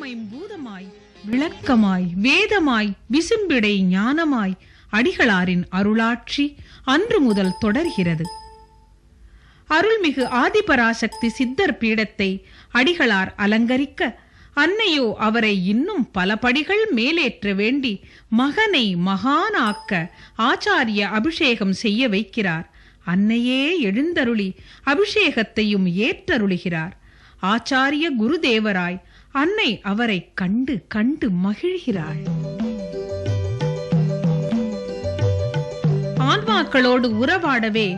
ஐம்பூதமாய் விளக்கமாய் வேதமாய் விசும்பிடை ஞானமாய் அடிகளாரின் அருளாட்சி அன்று முதல் தொடர்கிறது. அருள்மிகு ஆதிபராசக்தி சித்தர் பீடத்தை அடிகளார் அலங்கரிக்க, அன்னையோ அவரை இன்னும் பல படிகள் மேலேற்ற வேண்டி மகனை மகானாக்க ஆச்சாரிய அபிஷேகம் செய்ய வைக்கிறார். அன்னையே எழுந்தருளி அபிஷேகத்தையும் ஏற்றருளுகிறார். ஆச்சாரிய குருதேவராய் அன்னை அவரை கண்டு கண்டு மகிழ்கிறாள். ஆன்மாக்களோடு உறவாடவே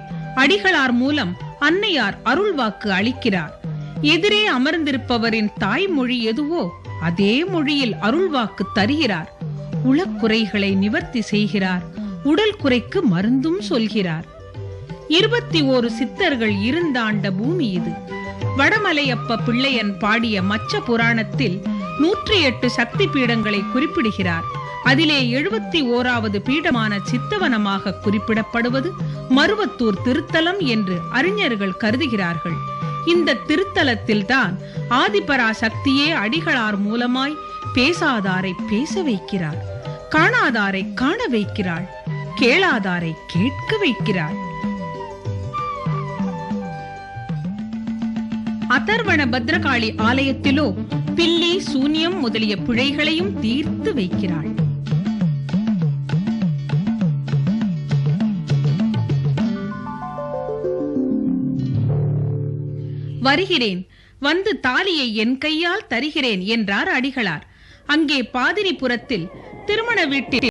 அடிகளார் மூலம் அன்னையார் அருள்வாக்கு அளிக்கிறார். எதிரே அமர்ந்திருப்பவரின் தாய்மொழி எதுவோ அதே மொழியில் அருள்வாக்கு தருகிறார். உளக்குறைகளை நிவர்த்தி செய்கிறார். உடல் குறைக்கு மருந்தும் சொல்கிறார். 21 சித்தர்கள் இருந்தாண்ட பூமி இது. வடமலையப்ப பிள்ளையன் பாடிய மச்ச புராணத்தில் 108 சக்தி பீடங்களை குறிப்பிடுகிறார். அதிலே 71வது பீடமான சித்தவனமாக குறிப்பிடப்படுவது மருவத்தூர் திருத்தலம் என்று அறிஞர்கள் கருதுகிறார்கள். இந்த திருத்தலத்தில்தான் ஆதிபராசக்தியே அடிகளார் மூலமாய் பேசாதாரை பேச வைக்கிறார், காணாதாரை காண வைக்கிறாள், கேளாதாரை கேட்க வைக்கிறாள். அதர்வண பத்ரகாளி ஆலயத்திலோ பில்லி சூன்யம் முதலிய பிழைகளையும் தீர்த்து வைக்கிறாள். வருகிறேன், வந்து தாலியை என் கையால் தருகிறேன் என்றார் அடிகளார். அங்கே பாதிரிபுரத்தில் திருமண வீட்டில்